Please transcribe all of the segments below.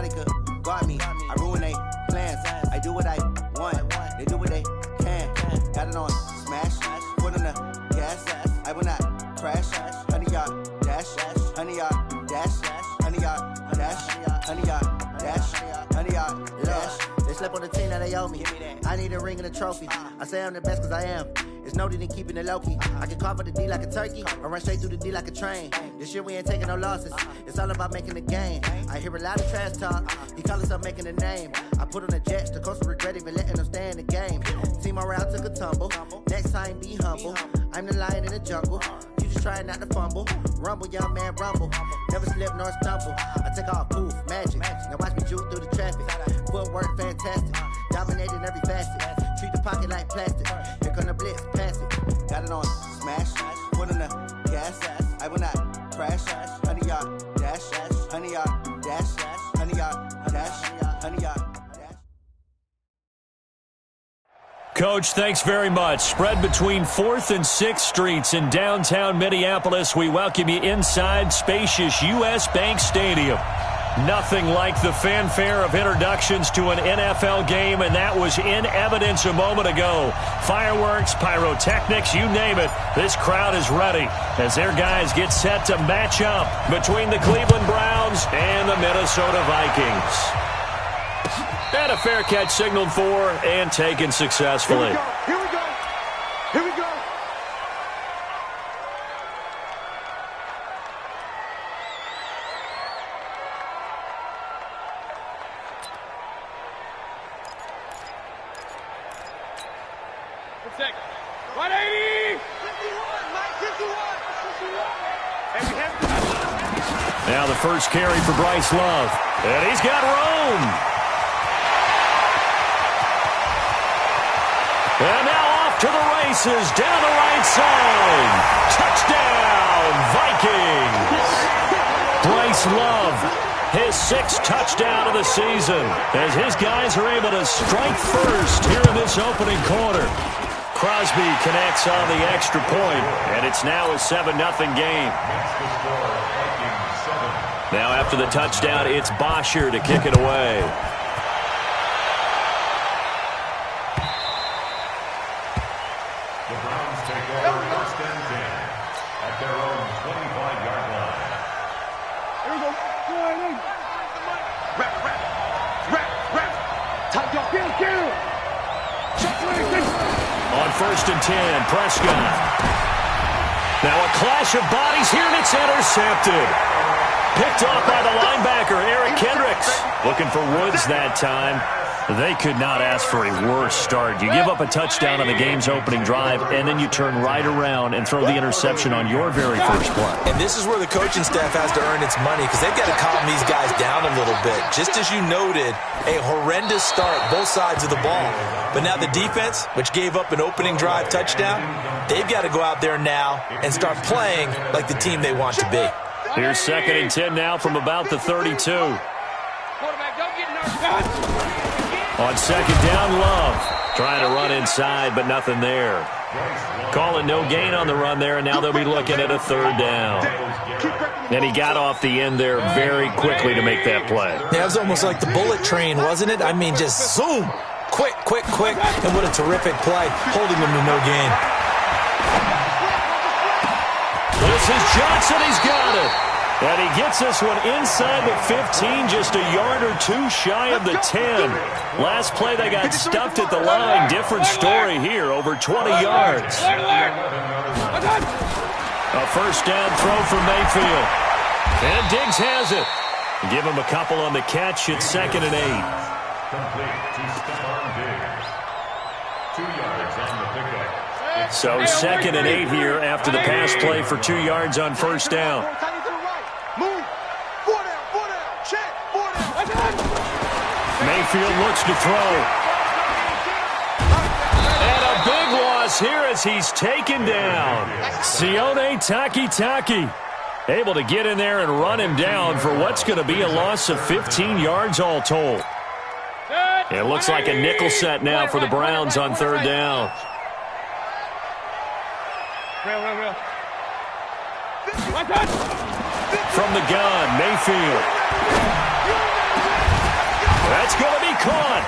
nobody could guard me. I ruin they plans. I do what I want. They do what they can. Got it on smash. Put on the gas. I will not crash. 100-yard dash. 100-yard dash. 100-yard dash. 100-yard dash. 100-yard dash. They slept on the team that they owe me. I need a ring and a trophy. I say I'm the best cause I am. It's noted in keeping it low-key. I can carve up the D like a turkey or run straight through the D like a train. This year we ain't taking no losses. It's all about making the game. I hear a lot of trash talk. He call himself making a name. I put on the Jets. The coach will regret even letting them stay in the game. Team around took a tumble. Next time be humble. I'm the lion in the jungle. You just trying not to fumble. Rumble, young man, rumble. Never slip nor stumble. I take off, poof, magic. Now watch me juke through the traffic. Footwork fantastic. Dominating every facet. Treat the pocket like plastic. Here come the blitz, pass it. Got it on smash. Put on the gas. I will not crash. 100-yard dash. 100-yard dash. 100-yard dash. 100-yard. Coach, thanks very much. Spread between 4th and 6th Streets in downtown Minneapolis. We welcome you inside spacious U.S. Bank Stadium. Nothing like the fanfare of introductions to an NFL game, and that was in evidence a moment ago. Fireworks, pyrotechnics, you name it. This crowd is ready as their guys get set to match up between the Cleveland Browns and the Minnesota Vikings. And a fair catch signaled for and taken successfully. Here we go. Here we go. Protect. 180. 51. Mike 51. Now the first carry for Bryce Love. And he's got room. And now off to the races, down the right side. Touchdown, Vikings. Bryce Love, his 6th touchdown of the season, as his guys are able to strike first here in this opening quarter. Crosby connects on the extra point, and it's now a 7-0 game. Now after the touchdown, it's Bosher to kick it away. On 1st and 10, Prescott. Now a clash of bodies here, and it's intercepted. Picked off by the linebacker, Eric Kendricks. Looking for Woods that time. They could not ask for a worse start. You give up a touchdown on the game's opening drive, and then you turn right around and throw the interception on your very first play. And this is where the coaching staff has to earn its money, because they've got to calm these guys down a little bit. Just as you noted, a horrendous start, both sides of the ball. But now the defense, which gave up an opening drive touchdown, they've got to go out there now and start playing like the team they want to be. Here's 2nd and 10 now from about the 32. On 2nd down, Love trying to run inside, but nothing there. Call it no gain on the run there, and now they'll be looking at a 3rd down. And he got off the end there very quickly to make that play. Yeah, it was almost like the bullet train, wasn't it? I mean, just zoom. Quick, quick, quick. And what a terrific play, holding him to no gain. This is Johnson. He's got it. And he gets this one inside the 15, just a yard or two shy of the 10. Last play, they got stuffed at the line. Different story here, over 20 yards. A 1st down throw for Mayfield. And Diggs has it. Give him a couple on the catch. It's 2nd and 8. Complete to Stephon Diggs. 2 yards on the pickup. So 2nd and 8 here after the pass play for 2 yards on 1st down. Mayfield looks to throw. And a big loss here as he's taken down. Sione Takitaki able to get in there and run him down for what's going to be a loss of 15 yards all told. It looks like a nickel set now for the Browns on 3rd down. From the gun, Mayfield. caught.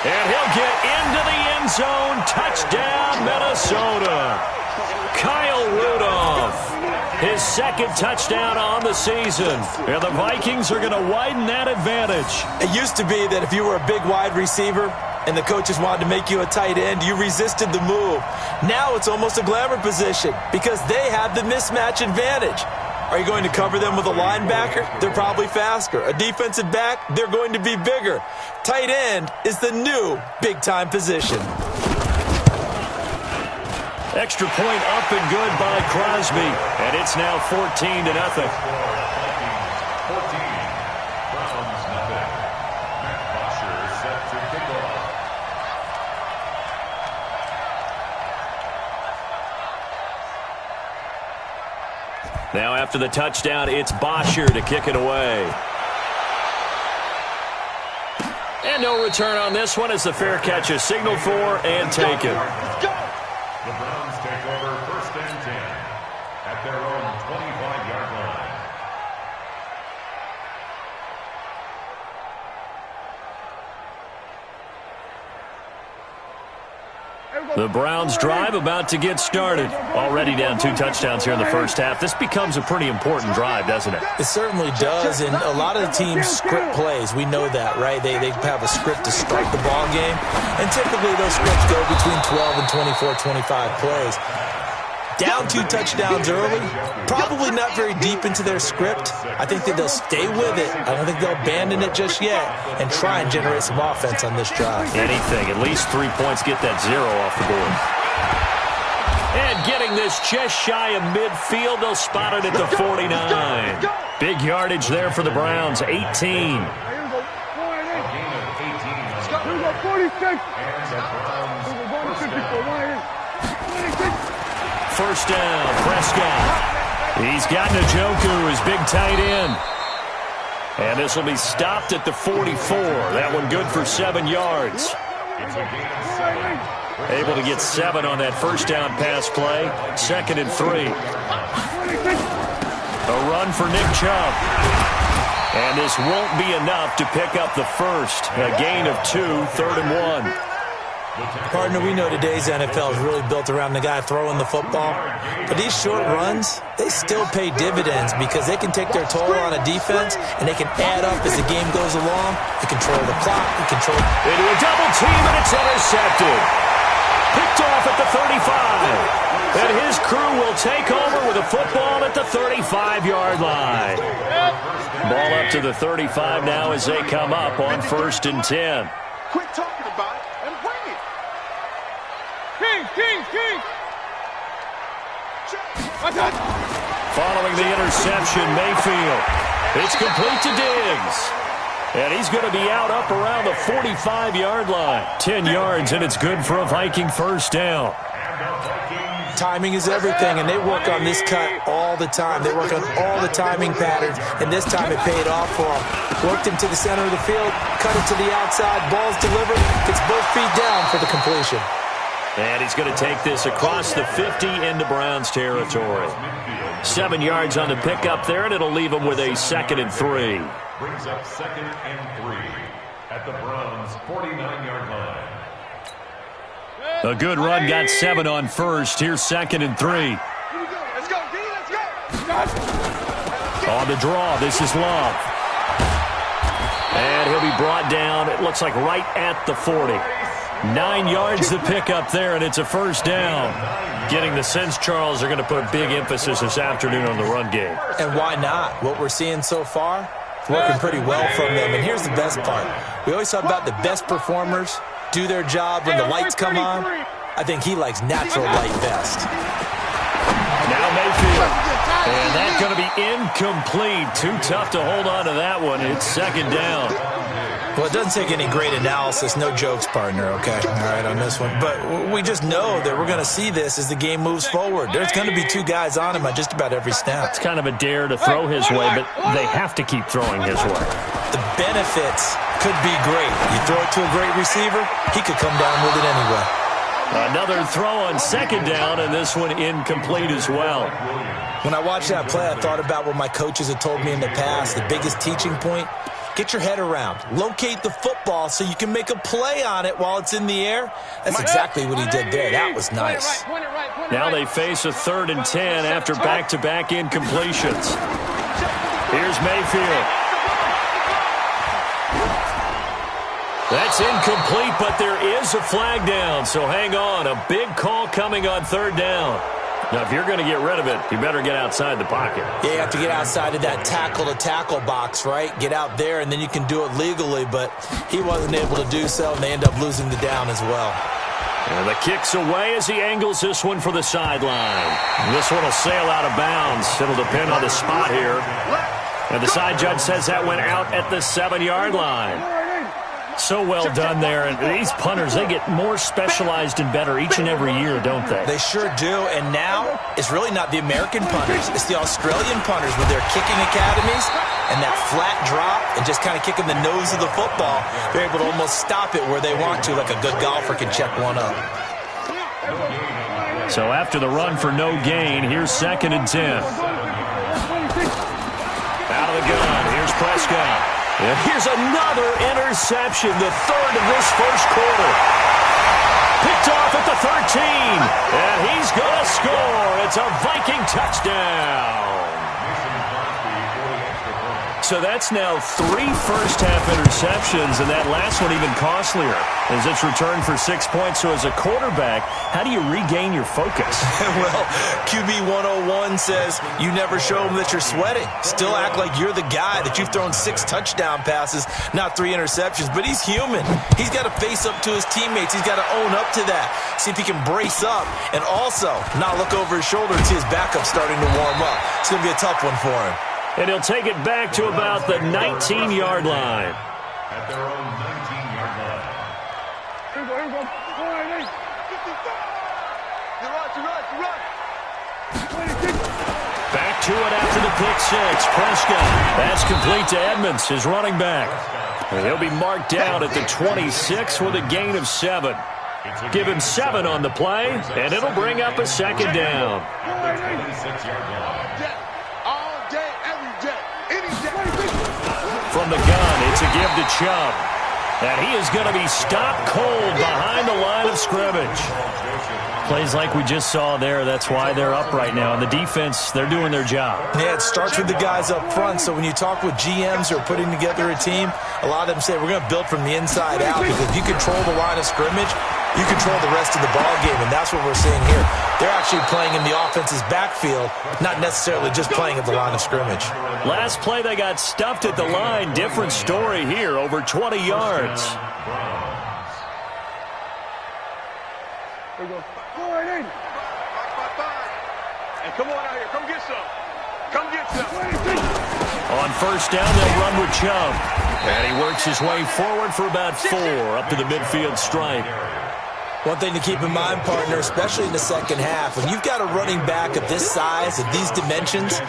And he'll get into the end zone. Touchdown, Minnesota. Kyle Rudolph, his second touchdown on the season. And the Vikings are going to widen that advantage. It used to be that if you were a big wide receiver and the coaches wanted to make you a tight end, you resisted the move. Now it's almost a glamour position because they have the mismatch advantage. Are you going to cover them with a linebacker? They're probably faster. A defensive back? They're going to be bigger. Tight end is the new big-time position. Extra point up and good by Crosby. And it's now 14-0. 14. Browns nothing. Matt Bosher set to kick off. Now after the touchdown, it's Bosher to kick it away. And no return on this one as the fair catch is signaled for and taken. The Browns take over 1st and 10 at their own 25-yard line. The Browns drive about to get started. Already down 2 touchdowns here in the first half. This becomes a pretty important drive, doesn't it? It certainly does, and a lot of the teams script plays. We know that, right? They have a script to start the ball game, and typically those scripts go between 12 and 24, 25 plays. Down 2 touchdowns early, probably not very deep into their script. I think that they'll stay with it. I don't think they'll abandon it just yet and try and generate some offense on this drive. Anything, at least 3 points, get that 0 off the board. And getting this just shy of midfield, they'll spot it at the 49. Big yardage there for the Browns, 18. A gain of 18 on the 46. And the Browns first down. First down, Prescott. He's got Njoku, his big tight end. And this will be stopped at the 44. That one good for 7 yards. It's a gain of 7. Able to get 7 on that first down pass play. 2nd and 3. A run for Nick Chubb. And this won't be enough to pick up the first. A gain of 2, 3rd and 1. Partner, we know today's NFL is really built around the guy throwing the football. But these short runs, they still pay dividends because they can take their toll on a defense and they can add up as the game goes along. They control the clock. They control... Into a double team, and it's intercepted. Picked off at the 35. And his crew will take over with a football at the 35-yard line. Ball up to the 35 now as they come up on 1st and 10. Quit talking about it and bring it. King. Following the interception, Mayfield. It's complete to Diggs. And he's going to be out up around the 45-yard line. 10 yards, and it's good for a Viking first down. Timing is everything, and they work on this cut all the time. They work on all the timing patterns, and this time it paid off for them. Worked him to the center of the field, cut it to the outside, ball's delivered, gets both feet down for the completion. And he's going to take this across the 50 into Browns territory. 7 yards on the pickup there, and it'll leave him with a 2nd and 3. Brings up 2nd and 3 at the Browns' 49-yard line. A good run, got 7 on first. Here's 2nd and 3. Let's go, D, let's go. On the draw, this is Love. And he'll be brought down, it looks like right at the 40. 9 yards to pick up there, and it's a first down. Getting the sense, Charles, are going to put big emphasis this afternoon on the run game. And why not? What we're seeing so far, it's working pretty well from them. And here's the best part. We always talk about the best performers do their job when the lights come on. I think he likes natural light best. Now Mayfield. And that's going to be incomplete. Too tough to hold on to that one. It's 2nd down. Well, it doesn't take any great analysis. No jokes, partner, okay? All right, on this one. But we just know that we're going to see this as the game moves forward. There's going to be 2 guys on him at just about every snap. It's kind of a dare to throw his way, but they have to keep throwing his way. The benefits could be great. You throw it to a great receiver, he could come down with it anyway. Another throw on 2nd down, and this one incomplete as well. When I watched that play, I thought about what my coaches had told me in the past. The biggest teaching point, get your head around, locate the football so you can make a play on it while it's in the air. That's exactly what he did there. That was nice. Now they face a 3rd and 10 after back-to-back incompletions. Here's Mayfield. That's incomplete, but there is a flag down, so hang on. A big call coming on 3rd down. Now, if you're going to get rid of it, you better get outside the pocket. Yeah, you have to get outside of that tackle-to-tackle box, right? Get out there, and then you can do it legally, but he wasn't able to do so, and they end up losing the down as well. And the kick's away as he angles this one for the sideline. This one will sail out of bounds. It'll depend on the spot here. And the side judge says that went out at the 7-yard line. So well done there. And these punters, they get more specialized and better each and every year, don't they? They sure do. And now it's really not the American punters. It's the Australian punters with their kicking academies and that flat drop and just kind of kicking the nose of the football. They're able to almost stop it where they want to, like a good golfer can check one up. So after the run for no gain, here's 2nd and 10. Out of the gun, here's Prescott. And here's another interception, the 3rd of this first quarter. Picked off at the 13, and he's going to score. It's a Viking touchdown. So that's now 3 first-half interceptions, and that last one even costlier as it's returned for 6 points. So as a quarterback, how do you regain your focus? Well, QB 101 says you never show them that you're sweating. Still act like you're the guy, that you've thrown 6 touchdown passes, not 3 interceptions. But he's human. He's got to face up to his teammates. He's got to own up to that. See if he can brace up and also not look over his shoulder and see his backup starting to warm up. It's going to be a tough one for him. And he'll take it back to about the 19-yard line. At their own 19-yard line. Here we go. Back to it after the pick 6. Prescott. That's complete to Edmonds, his running back. And he'll be marked down at the 26 with a gain of 7. Give him 7 on the play, and it'll bring up a 2nd down. At the 26-yard line. From the gun, it's a give to Chubb. And he is going to be stopped cold behind the line of scrimmage. Plays like we just saw there. That's why they're up right now. And the defense, they're doing their job. Yeah, it starts with the guys up front. So when you talk with GMs who are putting together a team, a lot of them say we're going to build from the inside out, because if you control the line of scrimmage, you control the rest of the ball game, and that's what we're seeing here. They're actually playing in the offense's backfield, not necessarily just playing at the line of scrimmage. Last play, they got stuffed at the line. Different story here, over 20 yards. Here we go. Go right in. Hey, come on out here. Come get some. Come get some. On first down, they'll run with Chubb. And he works his way forward for about 4 up to the midfield stripe. One thing to keep in mind, partner, especially in the second half, when you've got a running back of this size, of these dimensions,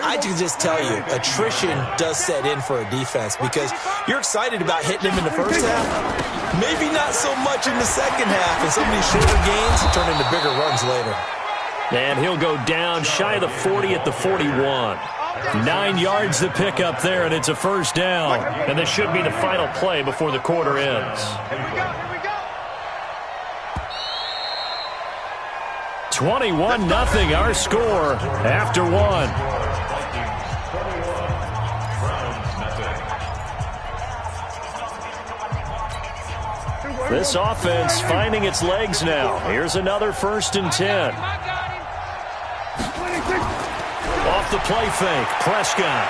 I can just tell you, attrition does set in for a defense, because you're excited about hitting him in the first half, maybe not so much in the second half, and some of these shorter gains turn into bigger runs later. And he'll go down shy of the 40 at the 41. 9 yards to pick up there, and it's a first down. And this should be the final play before the quarter ends. 21-0, our score after 1. This offense finding its legs now. Here's another 1st and 10. Off the play fake, Prescott.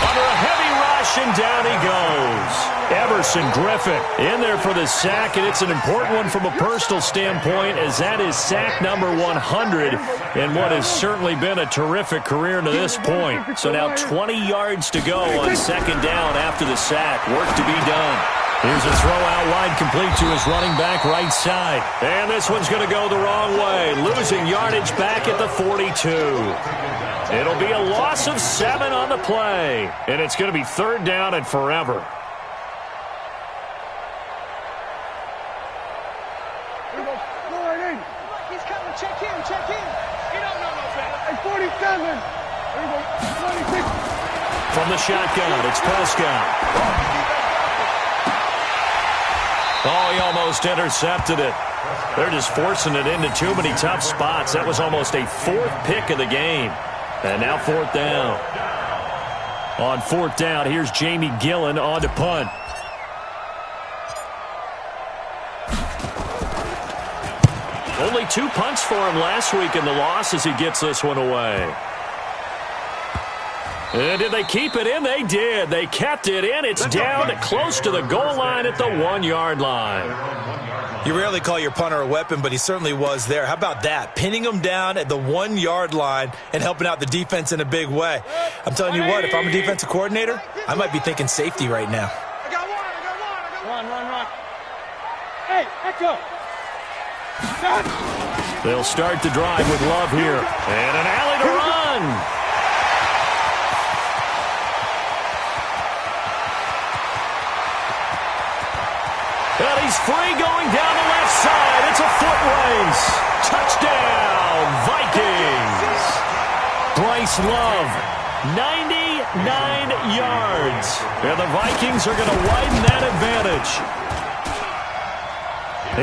Under a heavy rush, and down he goes. Everson Griffin in there for the sack, and it's an important one from a personal standpoint, as that is sack number 100 in what has certainly been a terrific career to this point. So now 20 yards to go on 2nd down after the sack. Work to be done. Here's a throw out wide, complete to his running back right side. And this one's going to go the wrong way, losing yardage back at the 42. It'll be a loss of 7 on the play, and it's going to be 3rd down and forever. He's coming. Check in. You don't know no better. Hey, 47. Here we go. 26. From From the shotgun, it's Prescott. Oh, he almost intercepted it. They're just forcing it into too many tough spots. That was almost a fourth pick of the game. And now fourth down. On fourth down, here's Jamie Gillen on to punt. Only 2 punts for him last week in the loss as he gets this one away. And did they keep it in? They did. They kept it in. It's down close to the goal line at the 1-yard line. You rarely call your punter a weapon, but he certainly was there. How about that? Pinning him down at the 1-yard line and helping out the defense in a big way. I'm telling you what, if I'm a defensive coordinator, I might be thinking safety right now. I got one. Run. Hey, echo. They'll start the drive with Love here. And an alley to run. And he's free going down the left side. It's a foot race. Touchdown, Vikings. Bryce Love, 99 yards. And the Vikings are going to widen that advantage.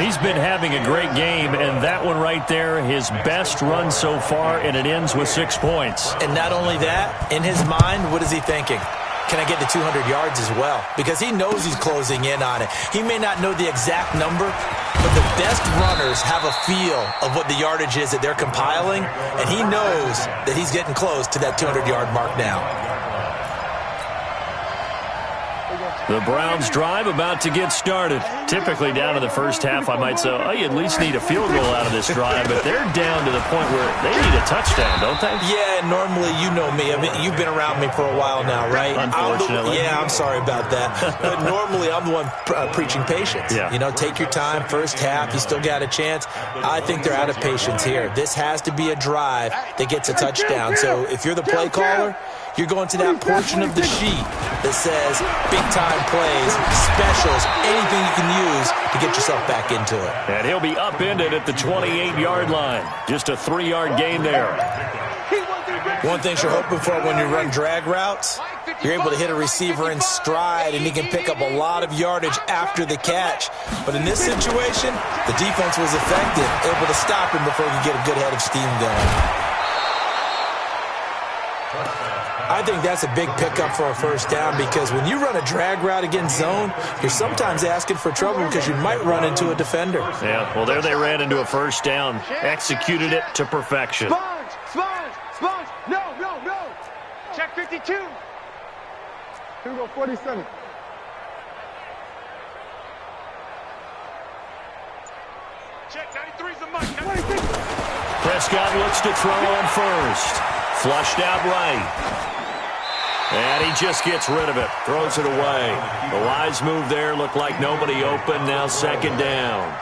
He's been having a great game, and that one right there, his best run so far, and it ends with 6 points. And not only that, in his mind, what is he thinking? Can I get to 200 yards as well? Because he knows he's closing in on it. He may not know the exact number, but the best runners have a feel of what the yardage is that they're compiling, and he knows that he's getting close to that 200-yard mark now. The Browns drive about to get started. Typically down to the first half, I might say, oh, you at least need a field goal out of this drive, but they're down to the point where they need a touchdown, don't they? Yeah, normally, you know me. I mean, you've been around me for a while now, right? Unfortunately. I'm sorry about that. But normally, I'm the one preaching patience. Yeah. You know, take your time. First half, you still got a chance. I think they're out of patience here. This has to be a drive that gets a touchdown. So if you're the play caller, you're going to that portion of the sheet that says big-time plays, specials, anything you can use to get yourself back into it. And he'll be upended at the 28-yard line. Just a 3-yard gain there. One thing you're hoping for when you run drag routes, you're able to hit a receiver in stride, and he can pick up a lot of yardage after the catch. But in this situation, the defense was effective, able to stop him before he could get a good head of steam going. I think that's a big pickup for a first down because when you run a drag route against zone, you're sometimes asking for trouble because you might run into a defender. Yeah, well, there they ran into a first down, executed it to perfection. Sponge, no. Check 52. Here we go, 47. Check 93's the mic. Prescott looks to throw on first. Flushed out right. And he just gets rid of it. Throws it away. The wise move there. Looked like nobody open. Now second down.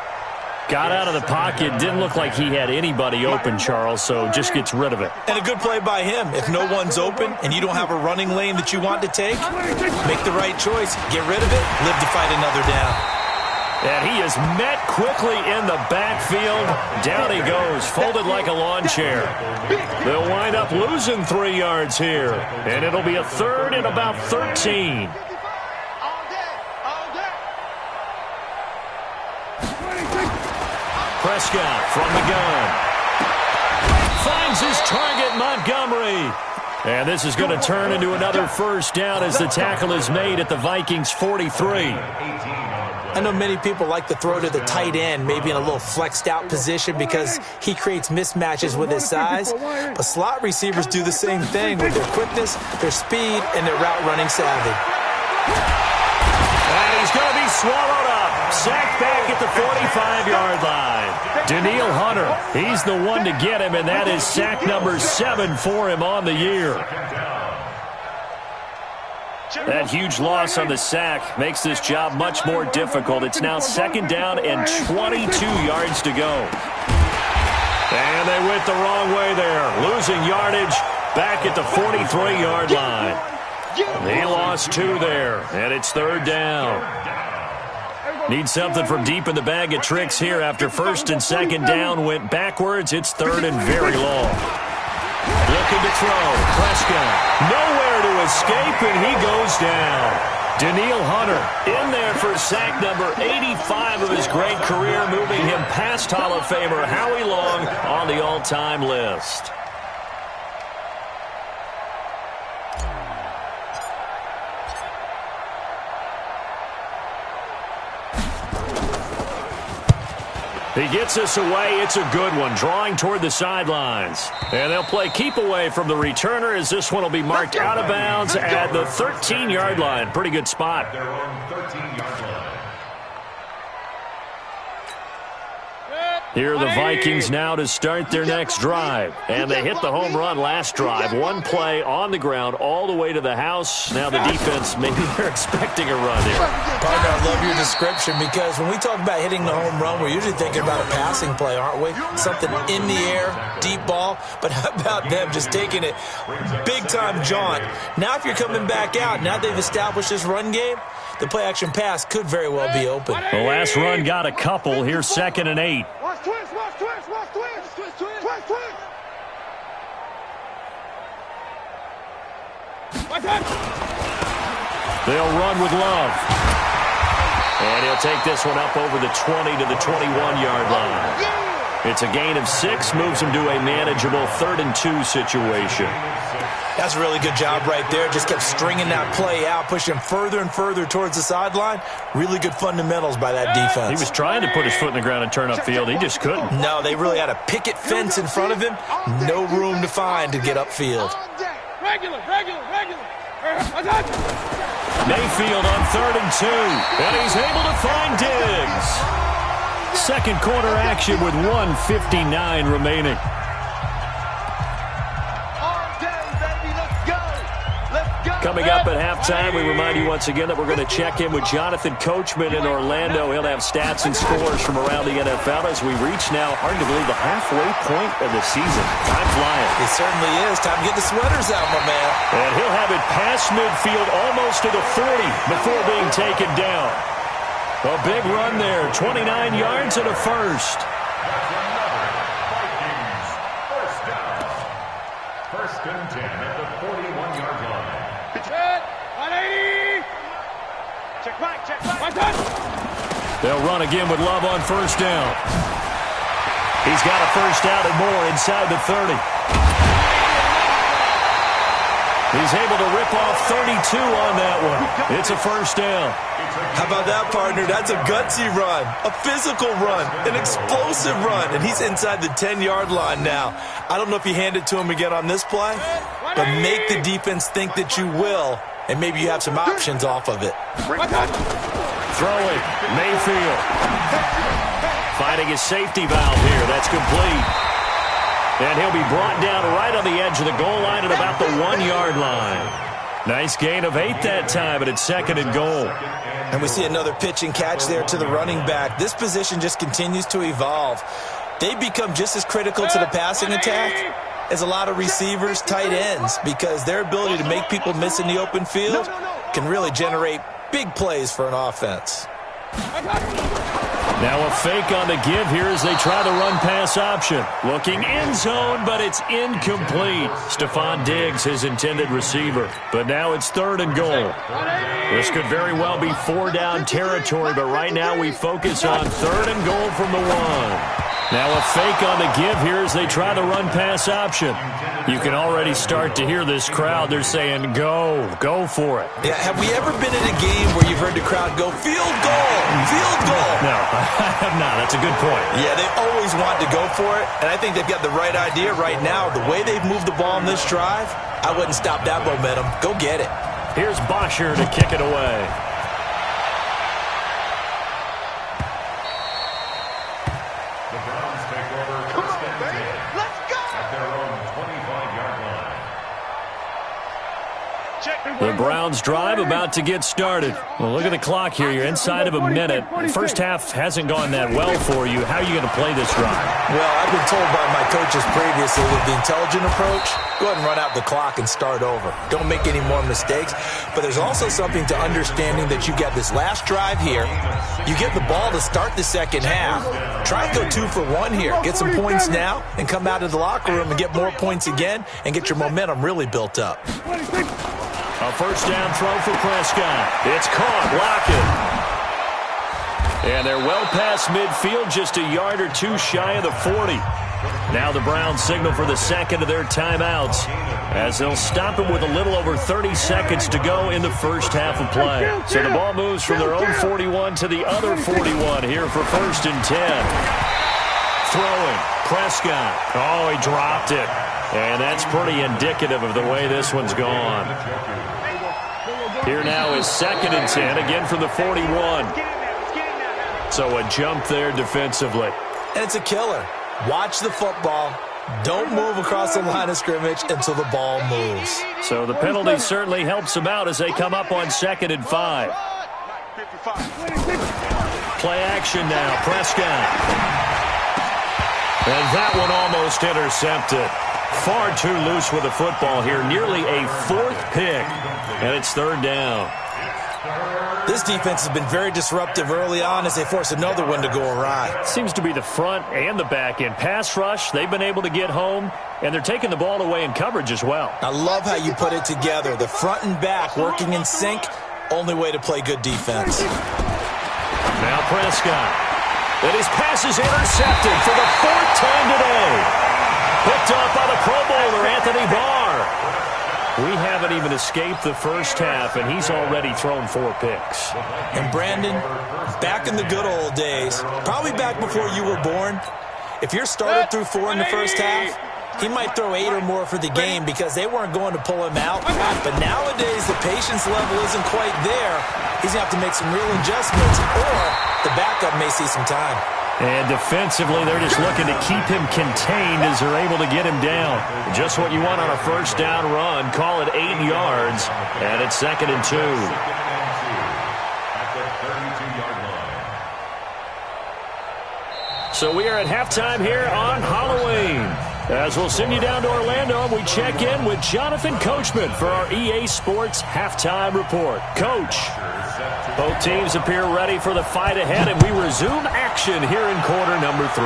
Got out of the pocket. Didn't look like he had anybody open, Charles, so just gets rid of it. And a good play by him. If no one's open and you don't have a running lane that you want to take, make the right choice. Get rid of it. Live to fight another down. And he is met quickly in the backfield. Down he goes, folded like a lawn chair. They'll wind up losing 3 yards here. And it'll be a third and about 13. Prescott from the gun. Finds his target, Montgomery. And this is going to turn into another first down as the tackle is made at the Vikings 43. I know many people like to throw to the tight end, maybe in a little flexed out position because he creates mismatches with his size. But slot receivers do the same thing with their quickness, their speed, and their route running savvy. And he's going to be swallowed up. Sacked back at the 45-yard line. Daniil Hunter, he's the one to get him, and that is sack number 7 for him on the year. That huge loss on the sack makes this job much more difficult. It's now second down and 22 yards to go. And they went the wrong way there. Losing yardage back at the 43-yard line. He lost 2 there, and it's third down. Need something from deep in the bag of tricks here after first and second down went backwards. It's third and very long. Looking to throw. Prescott nowhere to to escape, and he goes down. Daniil Hunter in there for sack number 85 of his great career, moving him past Hall of Famer Howie Long on the all-time list. He gets us away. It's a good one, drawing toward the sidelines. And they'll play keep away from the returner as this one will be marked out of bounds at the 13-yard line. Pretty good spot. Their own 13-yard line. Here are the Vikings now to start their next drive. And they hit the home run last drive. One play on the ground all the way to the house. Now the defense, maybe they're expecting a run here. Partner, I love your description because when we talk about hitting the home run, we're usually thinking about a passing play, aren't we? Something in the air, deep ball. But how about them just taking it big-time jaunt? Now if you're coming back out, now they've established this run game, the play-action pass could very well be open. The last run got a couple. Here's 2nd and 8. Watch twist, watch twist, watch twist, twist, twist, twist, twist. They'll run with Love. And he'll take this one up over the 20 to the 21-yard line. It's a gain of 6, moves him to a manageable 3rd and 2 situation. That's a really good job right there. Just kept stringing that play out, pushing further and further towards the sideline. Really good fundamentals by that defense. He was trying to put his foot in the ground and turn upfield. He just couldn't. No, they really had a picket fence in front of him. No room to find to get upfield. Regular. Mayfield on 3rd and 2. And he's able to find Diggs. Second quarter action with 1:59 remaining. Coming up at halftime, we remind you once again that we're going to check in with Jonathan Coachman in Orlando. He'll have stats and scores from around the NFL as we reach now, hard to believe, the halfway point of the season. Time flying. It certainly is. Time to get the sweaters out, my man. And he'll have it past midfield almost to the 40 before being taken down. A big run there, 29 yards and a first. Vikings, first down. 1st and 10 at the 41-yard line. 180. Check back. They'll run again with Love on 1st down. He's got a first down and more inside the 30. He's able to rip off 32 on that one. It's a first down. How about that, partner? That's a gutsy run, a physical run, an explosive run, and he's inside the 10-yard line now. I don't know if you hand it to him again on this play, but make the defense think that you will, and maybe you have some options off of it. Throwing, Mayfield. Finding his safety valve here. That's complete. And he'll be brought down right on the edge of the goal line at about the 1-yard line. Nice gain of 8 that time, and it's 2nd and goal. And we see another pitch and catch there to the running back. This position just continues to evolve. They become just as critical to the passing attack as a lot of receivers, tight ends, because their ability to make people miss in the open field can really generate big plays for an offense. Now a fake on the give here as they try the run-pass option. Looking end zone, but it's incomplete. Stephon Diggs, his intended receiver. But now it's 3rd and goal. This could very well be 4-down territory, but right now we focus on 3rd and goal from the 1. Now a fake on the give here as they try the run-pass option. You can already start to hear this crowd. They're saying, go for it. Yeah, have we ever been in a game where you've heard the crowd go, field goal, field goal? No, I have not. That's a good point. Yeah, they always want to go for it, and I think they've got the right idea right now. The way they've moved the ball in this drive, I wouldn't stop that momentum. Go get it. Here's Bosher to kick it away. The Browns take over 1st and 10. Let's go! At their own 25-yard line. The Browns drive about to get started. Well, look at the clock here. You're inside of a minute. First half hasn't gone that well for you. How are you going to play this drive? Well, I've been told by my coaches previously with the intelligent approach, go ahead and run out the clock and start over. Don't make any more mistakes. But there's also something to understanding that you got this last drive here. You get the ball to start the second half. Try and go 2 for 1 here. Get some points now and come out of the locker room and get more points again and get your momentum really built up. A first down throw for Prescott. It's caught. Lockett. And they're well past midfield, just a yard or two shy of the 40. Now the Browns signal for the second of their timeouts as they'll stop it with a little over 30 seconds to go in the first half of play. So the ball moves from their own 41 to the other 41 here for 1st and 10. Throwing. Prescott. Oh, he dropped it. And that's pretty indicative of the way this one's gone. Here now is 2nd and 10, again from the 41. So a jump there defensively. And it's a killer. Watch the football. Don't move across the line of scrimmage until the ball moves. So the penalty certainly helps them out as they come up on 2nd and 5. Play action now. Prescott. And that one almost intercepted. Far too loose with the football here. Nearly a 4th pick. And it's 3rd down. This defense has been very disruptive early on as they force another one to go awry. Seems to be the front and the back end. Pass rush, they've been able to get home, and they're taking the ball away in coverage as well. I love how you put it together. The front and back working in sync, only way to play good defense. Now Prescott. And his pass is intercepted for the 4th time today. Picked off by the Pro Bowler, Anthony Barr. We haven't even escaped the first half, and he's already thrown 4 picks. And Brandon, back in the good old days, probably back before you were born, if you're started through 4 in the first half, he might throw 8 or more for the game because they weren't going to pull him out. But nowadays, the patience level isn't quite there. He's going to have to make some real adjustments, or the backup may see some time. And defensively, they're just looking to keep him contained as they're able to get him down. Just what you want on a first down run. Call it 8 yards, and it's 2nd and 2. So we are at halftime here on Halloween. As we'll send you down to Orlando, we check in with Jonathan Coachman for our EA Sports Halftime Report. Coach, both teams appear ready for the fight ahead, and we resume action here in quarter number 3.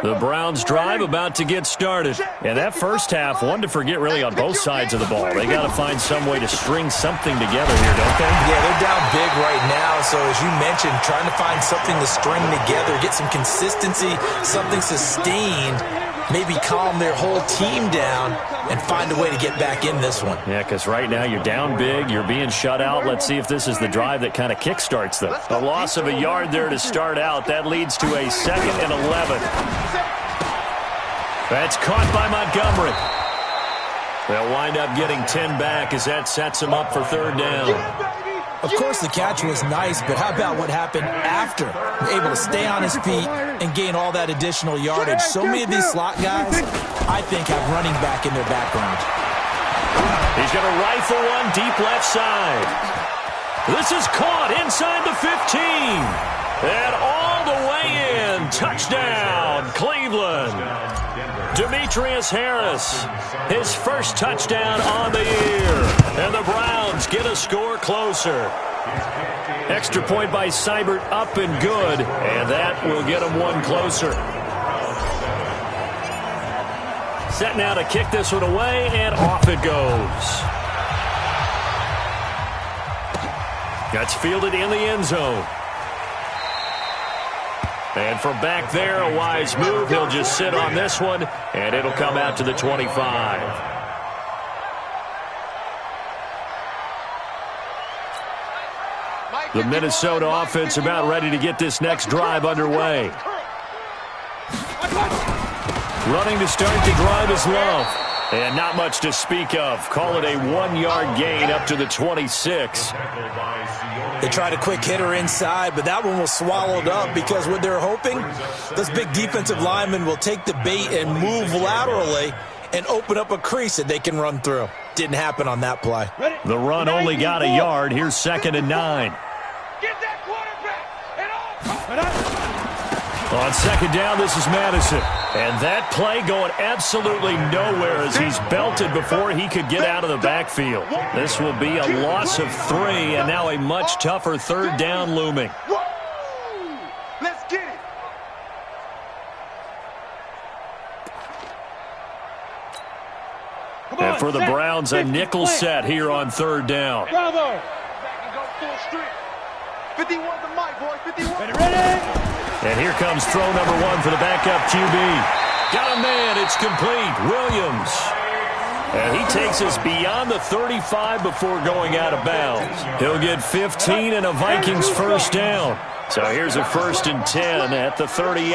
The Browns drive about to get started. And that first half, one to forget really on both sides of the ball. They got to find some way to string something together here, don't they? Yeah, they're down big right now. So as you mentioned, trying to find something to string together, get some consistency, something sustained, maybe calm their whole team down and find a way to get back in this one. Yeah, because right now you're down big, you're being shut out. Let's see if this is the drive that kind of kickstarts them. A loss of a yard there to start out. That leads to a 2nd and 11. That's caught by Montgomery. They'll wind up getting 10 back as that sets them up for 3rd down. Of course, the catch was nice, but how about what happened after? Able to stay on his feet and gain all that additional yardage. So many of these slot guys, I think, have running back in their background. He's going to rifle one deep left side. This is caught inside the 15. And all the way in. Touchdown, Cleveland. Demetrius Harris, his first touchdown on the year. And the Browns get a score closer. Extra point by Seibert up and good. And that will get them one closer. Set now to kick this one away, and off it goes. That's fielded in the end zone. And from back there, a wise move. He'll just sit on this one, and it'll come out to the 25. The Minnesota offense about ready to get this next drive underway. Running to start the drive is Love. And not much to speak of. Call it a 1-yard gain up to the 26. They tried a quick hitter inside, but that one was swallowed up because what they're hoping, those big defensive linemen will take the bait and move laterally and open up a crease that they can run through. Didn't happen on that play. The run only got a yard. Here's 2nd and 9. Get that quarterback and all. On 2nd down, this is Madison. And that play going absolutely nowhere as he's belted before he could get out of the backfield. This will be a loss of 3, and now a much tougher third down looming. Let's get it. And for the Browns, a nickel set here on third down. Bravo. Back and go full strength. 51 the mic, boys. 51. Ready? And here comes throw number 1 for the backup QB. Got a man. It's complete. Williams. And he takes us beyond the 35 before going out of bounds. He'll get 15 and a Vikings first down. So here's a 1st and 10 at the 38.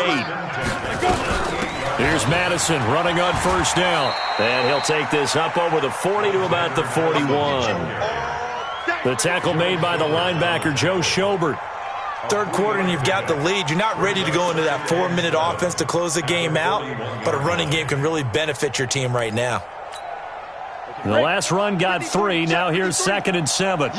Here's Madison running on first down. And he'll take this up over the 40 to about the 41. The tackle made by the linebacker, Joe Schobert. Third quarter and you've got the lead. You're not ready to go into that 4-minute offense to close the game out, but a running game can really benefit your team right now. The last run got 3. Now here's 2nd and 7.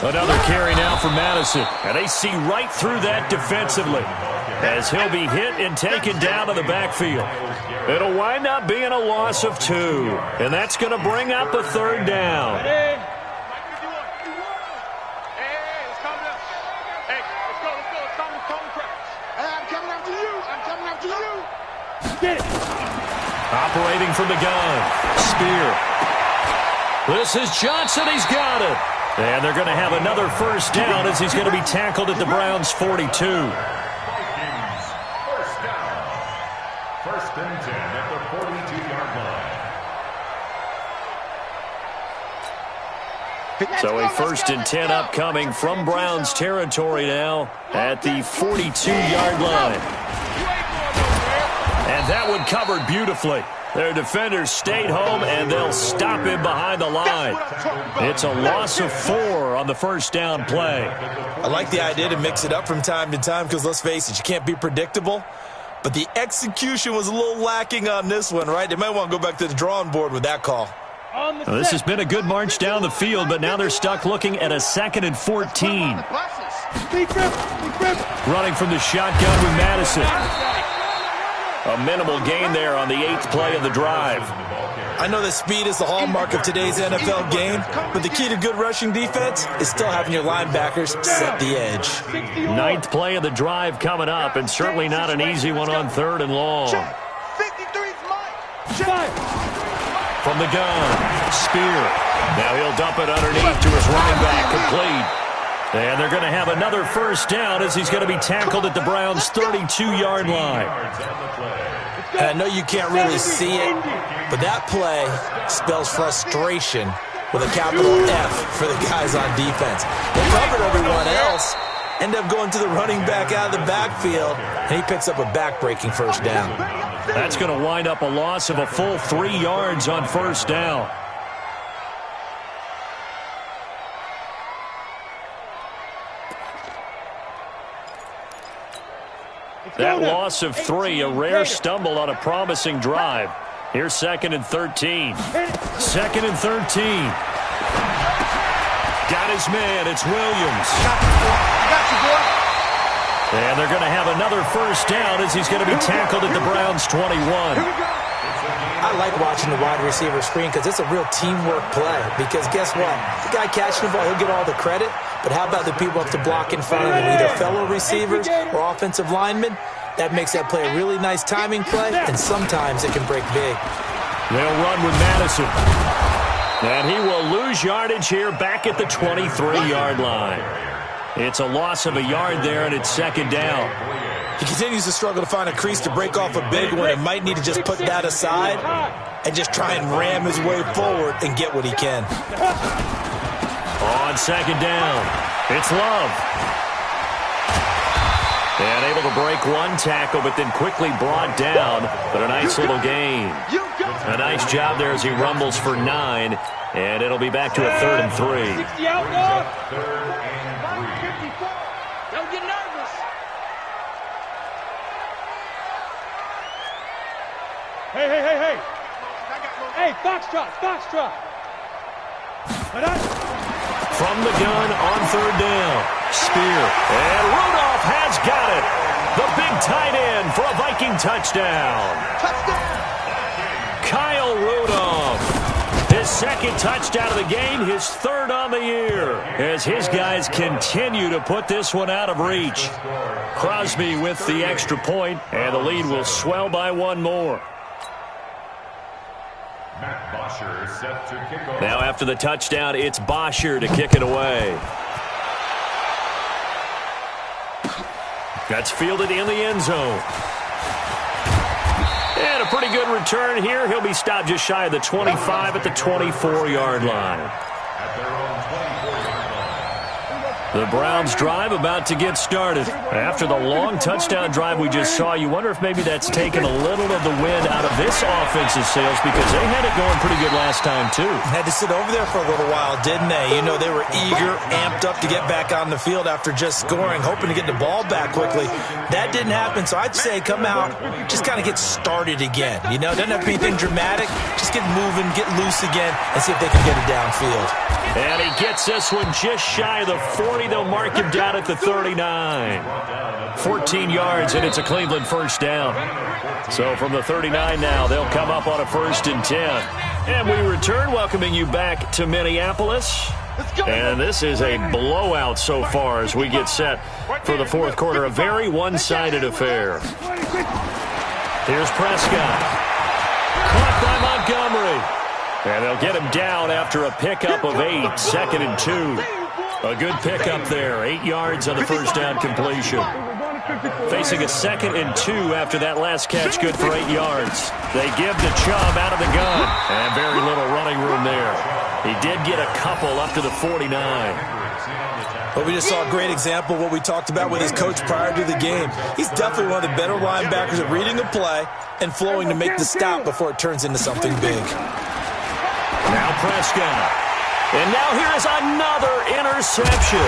Another carry now for Madison. And they see right through that defensively as he'll be hit and taken down to the backfield. It'll wind up being a loss of 2. And that's going to bring up a third down. Operating from the gun. Spear. This is Johnson. He's got it. And they're going to have another first down as he's going to be tackled at the Browns' 42. Vikings, first down. 1st and 10 at the 42-yard line. So a 1st and 10 upcoming from Browns territory now at the 42-yard line. And that one covered beautifully. Their defenders stayed home, and they'll stop him behind the line. It's a loss of 4 on the first down play. I like the idea to mix it up from time to time because, let's face it, you can't be predictable. But the execution was a little lacking on this one, right? They might want to go back to the drawing board with that call. Well, this has been a good march down the field, but now they're stuck looking at a 2nd and 14. Running from the shotgun with Madison. A minimal gain there on the 8th play of the drive. I know that speed is the hallmark of today's NFL game, but the key to good rushing defense is still having your linebackers set the edge. 9th play of the drive coming up, and certainly not an easy one on 3rd and long. From the gun, Spear. Now he'll dump it underneath to his running back, complete. And they're going to have another first down as he's going to be tackled at the Browns' 32-yard line. And I know you can't really see it, but that play spells frustration with a capital F for the guys on defense. They covered everyone else, end up going to the running back out of the backfield, and he picks up a back-breaking first down. That's going to wind up a loss of a full 3 yards on first down. That loss of 3, a rare stumble on a promising drive. Here's 2nd and 13. 2nd and 13. Got his man. It's Williams. And they're going to have another first down as he's going to be tackled at the Browns' 21. I like watching the wide receiver screen because it's a real teamwork play. Because guess what? The guy catching the ball, he'll get all the credit. But how about the people up to block in front of him, either fellow receivers or offensive linemen? That makes that play a really nice timing play, and sometimes it can break big. They'll run with Madison. And he will lose yardage here back at the 23-yard line. It's a loss of a yard there, and it's 2nd down. He continues to struggle to find a crease to break off a big one and might need to just put that aside and just try and ram his way forward and get what he can. On 2nd down, it's Love. And able to break one tackle, but then quickly brought down. But a nice little gain. A nice job there as he rumbles for 9. And it'll be back to a 3rd and 3. 60 out, dog. 54. Don't get nervous. Hey. Hey, Foxtrot. From the gun on 3rd down. Spear. And Rudolph Rudolph has got it. The big tight end for a Viking touchdown. Kyle Rudolph. His second touchdown of the game, his third on the year, as his guys continue to put this one out of reach. Crosby with the extra point, and the lead will swell by one more. Now after the touchdown, it's Bosher to kick it away. That's fielded in the end zone. And a pretty good return here. He'll be stopped just shy of the 25 at the 24-yard line. The Browns drive about to get started. After the long touchdown drive we just saw, you wonder if maybe that's taken a little of the wind out of this offense's sails, because they had it going pretty good last time too. Had to sit over there for a little while, didn't they? You know, they were eager, amped up to get back on the field after just scoring, hoping to get the ball back quickly. That didn't happen, so I'd say come out, just kind of get started again. You know, doesn't have to be anything dramatic. Just get moving, get loose again, and see if they can get it downfield. And he gets this one just shy of the 40. They'll mark him down at the 39. 14 yards, and it's a Cleveland first down. So from the 39 now, they'll come up on a 1st and 10. And we return, welcoming you back to Minneapolis. And this is a blowout so far as we get set for the fourth quarter. A very one-sided affair. Here's Prescott. Caught by Montgomery. And they'll get him down after a pickup of 8, 2nd and 2. A good pickup there, 8 yards on the first down completion. Facing a 2nd and 2 after that last catch, good for 8 yards. They give to Chubb out of the gun, and very little running room there. He did get a couple up to the 49. But we just saw a great example of what we talked about with his coach prior to the game. He's definitely one of the better linebackers at reading the play and flowing to make the stop before it turns into something big. Now Prescott. And now here is another interception.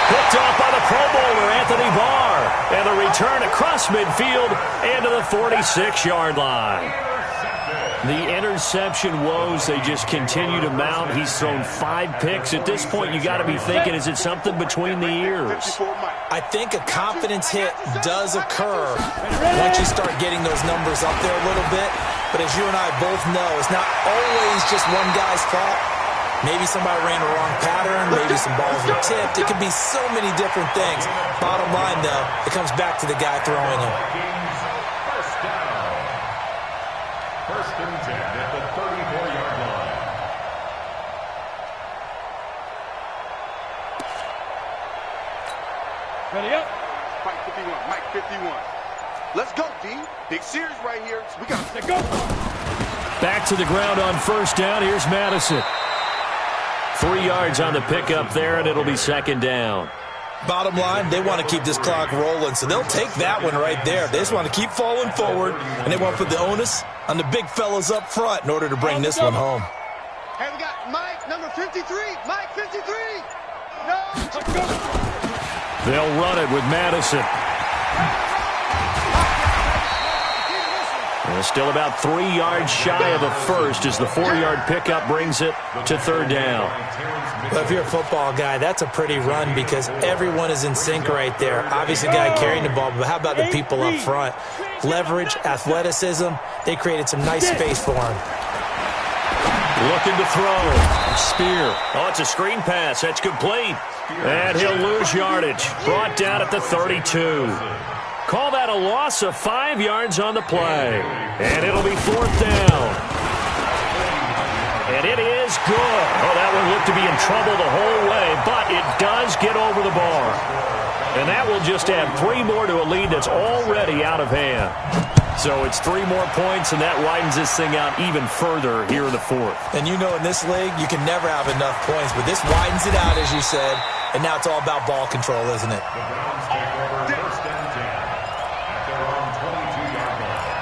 Picked off by the Pro Bowler, Anthony Barr. And the return across midfield and to the 46-yard line. The interception woes, they just continue to mount. He's thrown 5 picks. At this point, you got to be thinking, is it something between the ears? I think a confidence hit does occur once you start getting those numbers up there a little bit. But as you and I both know, it's not always just one guy's fault. Maybe somebody ran a wrong pattern. Maybe some balls were tipped. It could be so many different things. Bottom line, though, it comes back to the guy throwing them. First and 10 at the 34-yard line. Ready up. Mike 51. Mike 51. Let's go, D. Big series right here. We got to go. Back to the ground on first down. Here's Madison. 3 yards on the pickup there, and it'll be 2nd down. Bottom line, they want to keep this clock rolling, so they'll take that one right there. They just want to keep falling forward, and they want to put the onus on the big fellas up front in order to bring this one home. Hey, we got Mike, number 53. Mike 53. No. Let's go. They'll run it with Madison. And still about 3 yards shy of the first as the 4-yard pickup brings it to 3rd down. Well, if you're a football guy, that's a pretty run because everyone is in sync right there. Obviously, the guy carrying the ball, but how about the people up front? Leverage, athleticism, they created some nice space for him. Looking to throw. Spear. Oh, it's a screen pass. That's complete. And he'll lose yardage. Brought down at the 32. Call that a loss of 5 yards on the play. And it'll be 4th down. And it is good. Oh, that one looked to be in trouble the whole way, but it does get over the bar. And that will just add 3 more to a lead that's already out of hand. So it's 3 more points, and that widens this thing out even further here in the 4th. And you know in this league, you can never have enough points, but this widens it out, as you said, and now it's all about ball control, isn't it? The Browns take over first and 10 at their own 22-yard line.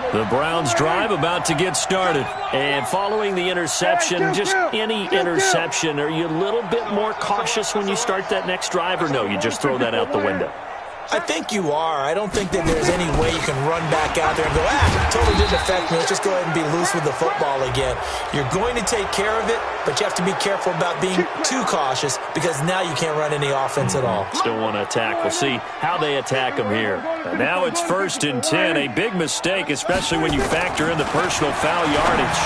The Browns drive about to get started. And following the interception, just any interception, are you a little bit more cautious when you start that next drive, or no, you just throw that out the window? I think you are. I don't think that there's any way you can run back out there and go, totally didn't affect me. Let's just go ahead and be loose with the football again. You're going to take care of it, but you have to be careful about being too cautious because now you can't run any offense at all. Still want to attack. We'll see how they attack them here. And now it's 1st and 10. A big mistake, especially when you factor in the personal foul yardage.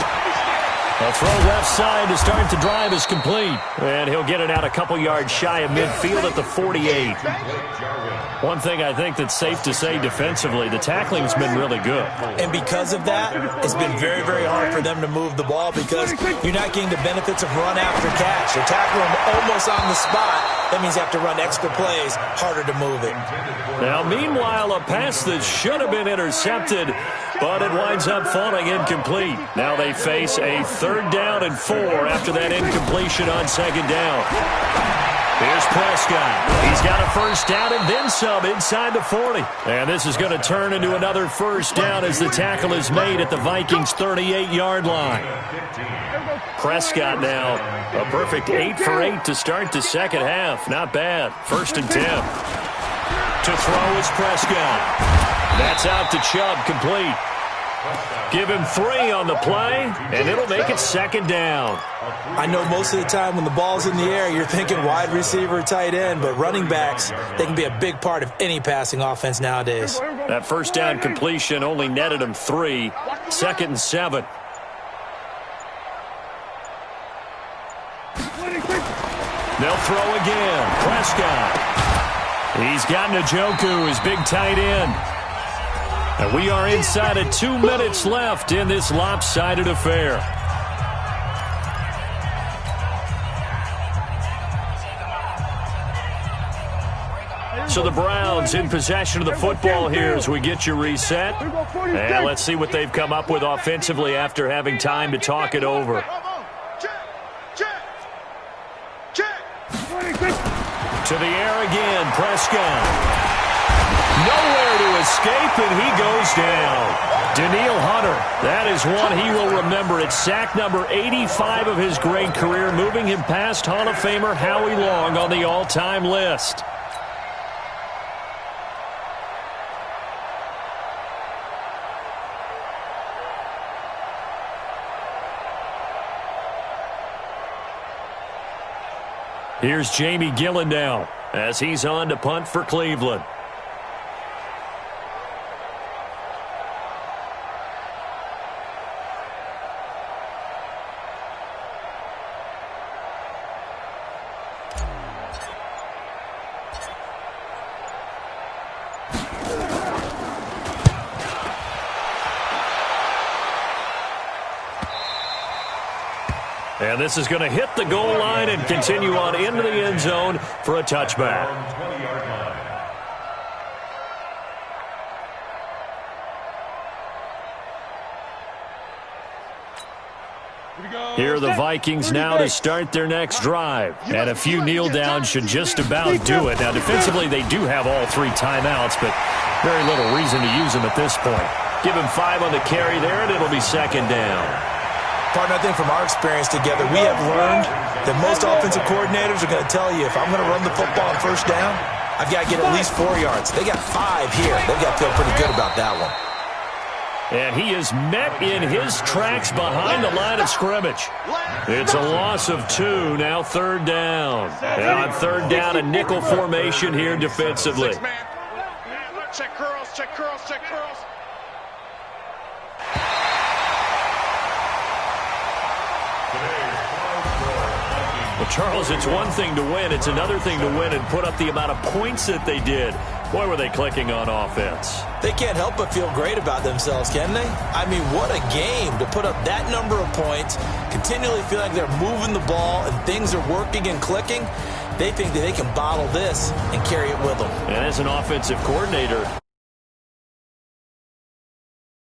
A throw left side to start the drive is complete. And he'll get it out a couple yards shy of midfield at the 48. One thing I think that's safe to say defensively, the tackling's been really good. And because of that, it's been very, very hard for them to move the ball because you're not getting the benefits of run after catch. You're tackling them almost on the spot. That means you have to run extra plays, harder to move it. Now, meanwhile, a pass that should have been intercepted, but it winds up falling incomplete. Now they face a 3rd down and 4 after that incompletion on 2nd down. Here's Prescott. He's got a 1st down and then some inside the 40. And this is going to turn into another 1st down as the tackle is made at the Vikings' 38-yard line. Prescott now a perfect 8 for 8 to start the 2nd half. Not bad. 1st and 10. To throw is Prescott. That's out to Chubb, complete. Give him 3 on the play, and it'll make it 2nd down. I know most of the time when the ball's in the air, you're thinking wide receiver, tight end, but running backs, they can be a big part of any passing offense nowadays. That 1st down completion only netted him 3. 2nd and 7. They'll throw again. Prescott. He's got Njoku, his big tight end. And we are inside of 2 minutes left in this lopsided affair. So the Browns in possession of the football here as we get you reset. And let's see what they've come up with offensively after having time to talk it over. To the air again, Prescott. Nowhere to escape, and he goes down. Danielle Hunter, that is one he will remember. It's sack number 85 of his great career, moving him past Hall of Famer Howie Long on the all-time list. Here's Jamie Gillen now as he's on to punt for Cleveland. And this is going to hit the goal line and continue on into the end zone for a touchback. Here are the Vikings now to start their next drive. And a few kneel downs should just about do it. Now, defensively, they do have all 3 timeouts, but very little reason to use them at this point. Give him 5 on the carry there, and it'll be 2nd down. Partner, I think from our experience together, we have learned that most offensive coordinators are going to tell you, if I'm going to run the football on 1st down, I've got to get at least 4 yards. They got 5 here. They've got to feel pretty good about that one. And he is met in his tracks behind the line of scrimmage. It's a loss of 2, now 3rd down. And on 3rd down, a nickel formation here defensively. Check curls, check curls, check curls. Well, Charles, it's one thing to win. It's another thing to win and put up the amount of points that they did. Boy, were they clicking on offense. They can't help but feel great about themselves, can they? I mean, what a game to put up that number of points, continually feel like they're moving the ball and things are working and clicking. They think that they can bottle this and carry it with them. And as an offensive coordinator,